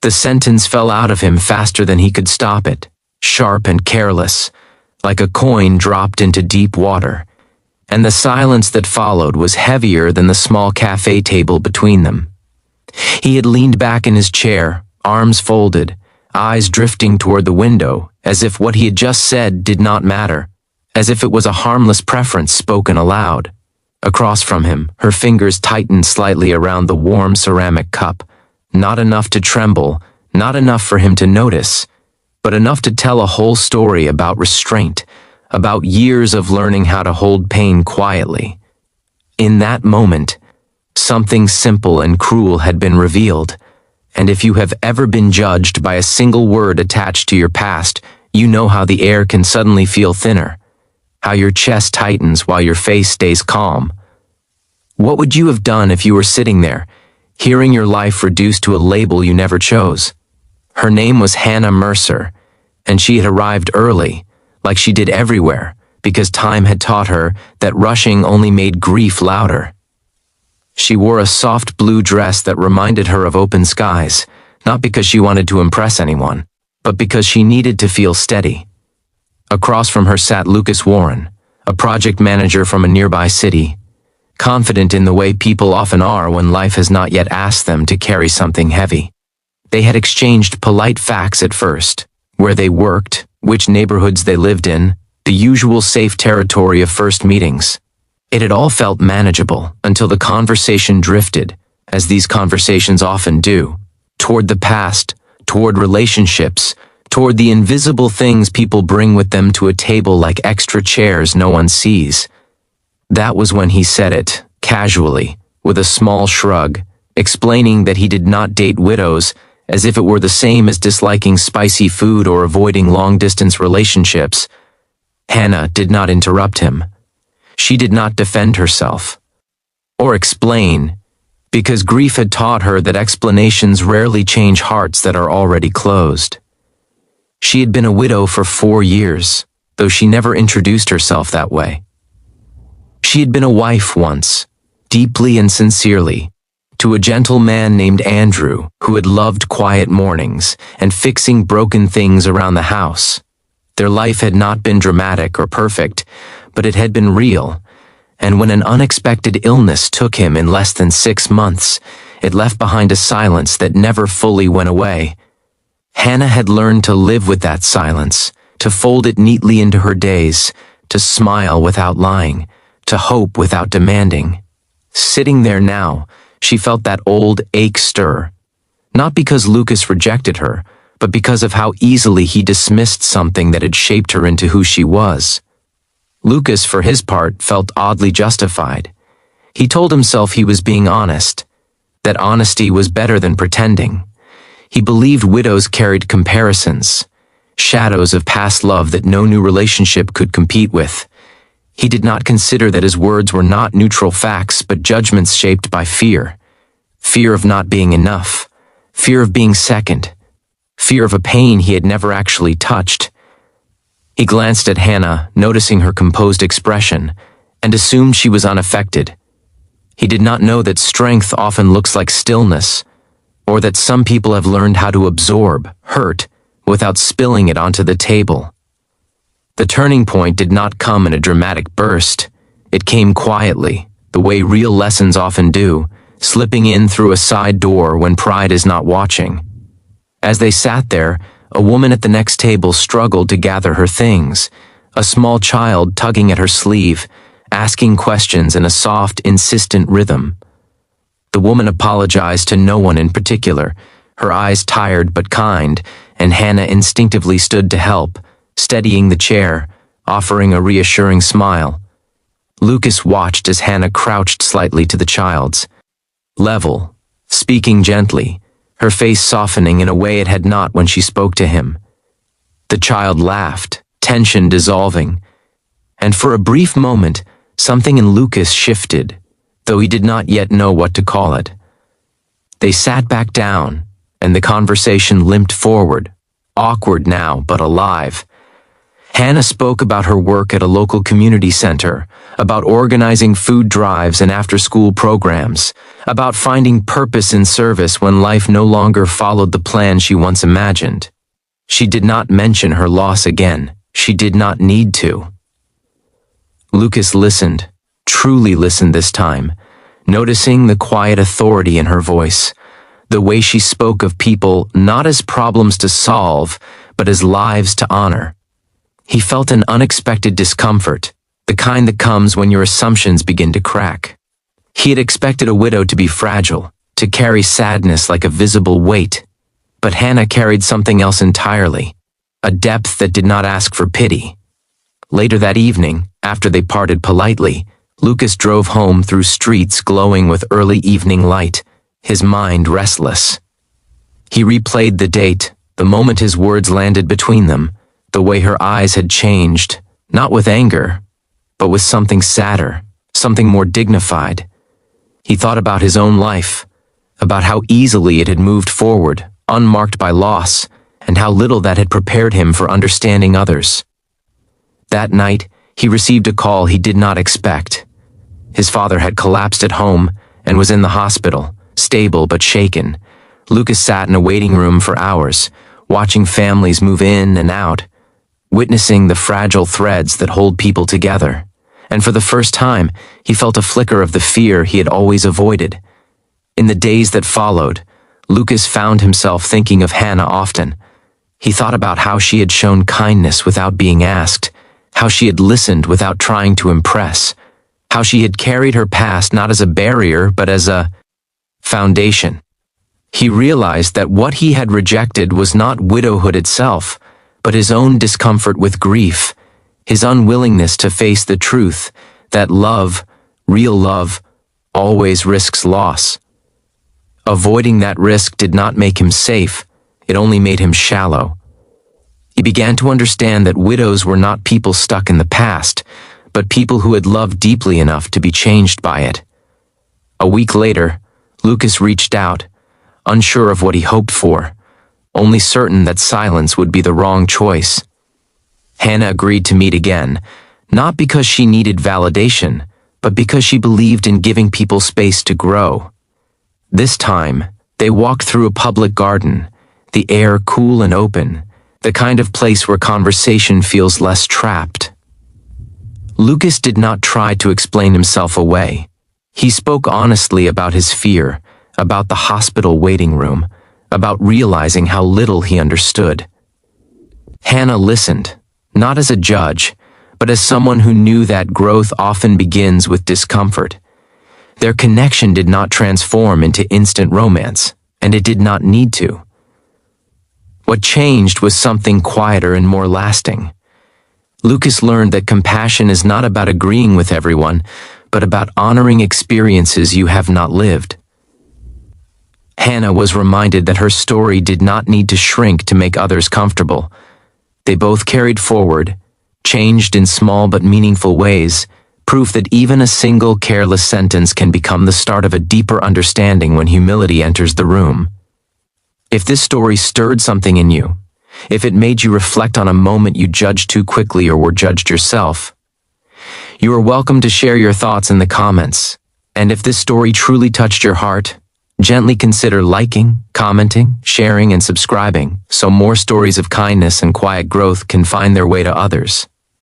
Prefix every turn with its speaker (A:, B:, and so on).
A: The sentence fell out of him faster than he could stop it, sharp and careless, like a coin dropped into deep water, and the silence that followed was heavier than the small cafe table between them. He had leaned back in his chair, arms folded, eyes drifting toward the window, as if what he had just said did not matter, as if it was a harmless preference spoken aloud. Across from him, her fingers tightened slightly around the warm ceramic cup, not enough to tremble, not enough for him to notice, but enough to tell a whole story about restraint, about years of learning how to hold pain quietly. In that moment, something simple and cruel had been revealed, and if you have ever been judged by a single word attached to your past, you know how the air can suddenly feel thinner, how your chest tightens while your face stays calm. What would you have done if you were sitting there, hearing your life reduced to a label you never chose? Her name was Hannah Mercer, and she had arrived early, like she did everywhere, because time had taught her that rushing only made grief louder. She wore a soft blue dress that reminded her of open skies, not because she wanted to impress anyone, but because she needed to feel steady. Across from her sat Lucas Warren, a project manager from a nearby city, confident in the way people often are when life has not yet asked them to carry something heavy. They had exchanged polite facts at first, where they worked, which neighborhoods they lived in, the usual safe territory of first meetings. It had all felt manageable until the conversation drifted, as these conversations often do, toward the past, toward relationships, toward the invisible things people bring with them to a table like extra chairs no one sees. That was when he said it, casually, with a small shrug, explaining that he did not date widows, as if it were the same as disliking spicy food or avoiding long-distance relationships. Hannah did not interrupt him. She did not defend herself, or explain, because grief had taught her that explanations rarely change hearts that are already closed. She had been a widow for 4 years, though she never introduced herself that way. She had been a wife once, deeply and sincerely, to a gentle man named Andrew who had loved quiet mornings and fixing broken things around the house. Their life had not been dramatic or perfect, but it had been real, and when an unexpected illness took him in less than 6 months, it left behind a silence that never fully went away. Hannah had learned to live with that silence, to fold it neatly into her days, to smile without lying, to hope without demanding. Sitting there now, she felt that old ache stir, not because Lucas rejected her, but because of how easily he dismissed something that had shaped her into who she was. Lucas, for his part, felt oddly justified. He told himself he was being honest, that honesty was better than pretending. He believed widows carried comparisons, shadows of past love that no new relationship could compete with. He did not consider that his words were not neutral facts but judgments shaped by fear. Fear of not being enough, fear of being second, fear of a pain he had never actually touched. He glanced at Hannah, noticing her composed expression, and assumed she was unaffected. He did not know that strength often looks like stillness, or that some people have learned how to absorb hurt without spilling it onto the table. The turning point did not come in a dramatic burst. It came quietly, the way real lessons often do, slipping in through a side door when pride is not watching. As they sat there, a woman at the next table struggled to gather her things, a small child tugging at her sleeve, asking questions in a soft, insistent rhythm. The woman apologized to no one in particular, her eyes tired but kind, and Hannah instinctively stood to help, steadying the chair, offering a reassuring smile. Lucas watched as Hannah crouched slightly to the child's level, speaking gently, her face softening in a way it had not when she spoke to him. The child laughed, tension dissolving, and for a brief moment, something in Lucas shifted, though he did not yet know what to call it. They sat back down, and the conversation limped forward, awkward now but alive. Hannah spoke about her work at a local community center, about organizing food drives and after-school programs, about finding purpose in service when life no longer followed the plan she once imagined. She did not mention her loss again. She did not need to. Lucas listened, truly listened this time, noticing the quiet authority in her voice, the way she spoke of people not as problems to solve, but as lives to honor. He felt an unexpected discomfort, the kind that comes when your assumptions begin to crack. He had expected a widow to be fragile, to carry sadness like a visible weight, but Hannah carried something else entirely, a depth that did not ask for pity. Later that evening, after they parted politely, Lucas drove home through streets glowing with early evening light, his mind restless. He replayed the date, the moment his words landed between them, the way her eyes had changed, not with anger, but with something sadder, something more dignified. He thought about his own life, about how easily it had moved forward, unmarked by loss, and how little that had prepared him for understanding others. That night, he received a call he did not expect. His father had collapsed at home and was in the hospital, stable but shaken. Lucas sat in a waiting room for hours, watching families move in and out, witnessing the fragile threads that hold people together. And for the first time, he felt a flicker of the fear he had always avoided. In the days that followed, Lucas found himself thinking of Hannah often. He thought about how she had shown kindness without being asked, how she had listened without trying to impress, how she had carried her past not as a barrier but as a foundation. He realized that what he had rejected was not widowhood itself, but his own discomfort with grief, his unwillingness to face the truth that love, real love, always risks loss. Avoiding that risk did not make him safe, it only made him shallow. He began to understand that widows were not people stuck in the past, but people who had loved deeply enough to be changed by it. A week later, Lucas reached out, unsure of what he hoped for, only certain that silence would be the wrong choice. Hannah agreed to meet again, not because she needed validation, but because she believed in giving people space to grow. This time, they walked through a public garden, the air cool and open, the kind of place where conversation feels less trapped. Lucas did not try to explain himself away. He spoke honestly about his fear, about the hospital waiting room, about realizing how little he understood. Hannah listened, not as a judge, but as someone who knew that growth often begins with discomfort. Their connection did not transform into instant romance, and it did not need to. What changed was something quieter and more lasting. Lucas learned that compassion is not about agreeing with everyone, but about honoring experiences you have not lived. Hannah was reminded that her story did not need to shrink to make others comfortable. They both carried forward, changed in small but meaningful ways, proof that even a single careless sentence can become the start of a deeper understanding when humility enters the room. If this story stirred something in you, if it made you reflect on a moment you judged too quickly or were judged yourself, you are welcome to share your thoughts in the comments. And if this story truly touched your heart, gently consider liking, commenting, sharing, and subscribing so more stories of kindness and quiet growth can find their way to others.